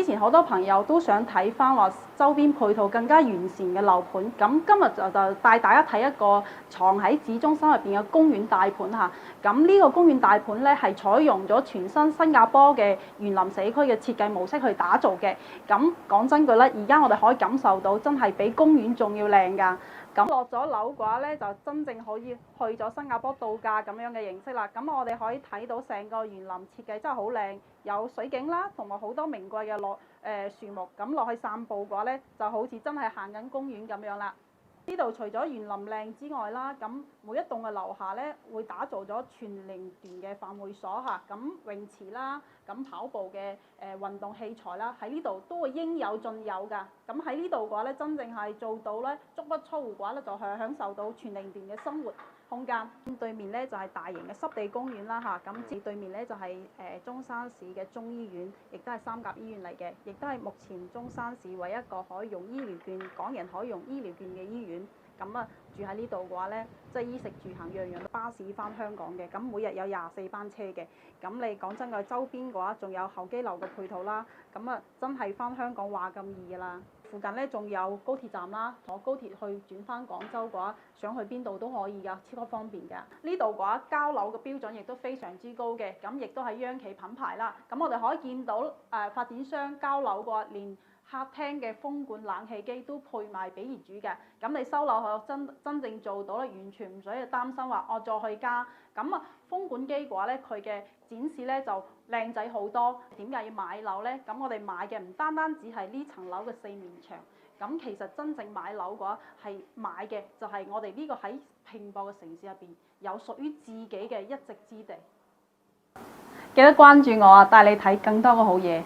前好多朋友都想睇翻話周邊配套更加完善嘅樓盤，咁今日就帶大家睇一個藏喺市中心入邊嘅公園大盤嚇。咁呢個公園大盤咧係採用咗全新新加坡嘅園林社區嘅設計模式去打造嘅。咁講真句咧，而家我哋可以感受到真係比公園仲要靚㗎。咁落咗樓嘅話咧，就真正可以去咗新加坡度假咁樣嘅形式啦。咁我哋可以睇到成個園林設計真係好靚，有水景啦，同埋好多名貴嘅樹木。咁落去散步嘅話咧，就好似真係行緊公園咁樣啦。呢度除咗園林靚之外啦，咁每一棟嘅樓下咧會打造咗全齡段嘅飯會所嚇，咁泳池啦，咁跑步嘅運動器材啦，喺呢度都會應有盡有㗎。咁喺呢度嘅話咧，真正係做到咧足不出戶嘅話咧，就係享受到全齡段嘅生活空間。對面咧就係大型嘅濕地公園啦嚇，咁對面咧就係中山市嘅中醫院，亦都係三甲醫院嚟嘅，亦都係目前中山市唯一一個可以用醫療券，港人可以用醫療券嘅醫院。咁啊住喺呢度嘅話咧，即係衣食住行樣樣都巴士翻香港嘅，咁每日有24班車嘅。咁你講真嘅周邊嘅話，仲有候機樓嘅配套啦，咁啊真係翻香港話咁易㗎啦。附近咧仲有高鐵站啦，坐高鐵去轉翻廣州嘅話，想去邊度都可以㗎，超級方便㗎。呢度嘅話交樓嘅標準亦都非常之高嘅，咁亦都係央企品牌啦。咁我哋可以見到發展商交樓嘅話，連客廳嘅風管冷氣機都配埋俾業主嘅，咁你收樓後真正做到咧，完全唔使去擔心話我再去加。咁啊風管機嘅話咧，佢嘅展示咧就靚仔好多。點解要買樓咧？咁我哋買嘅唔單單只係呢層樓嘅4面牆，咁其實真正買樓嘅話係買嘅就係我哋呢個喺拼搏嘅城市入邊有屬於自己嘅一席之地。記得關注我啊，帶你睇更多嘅好嘢。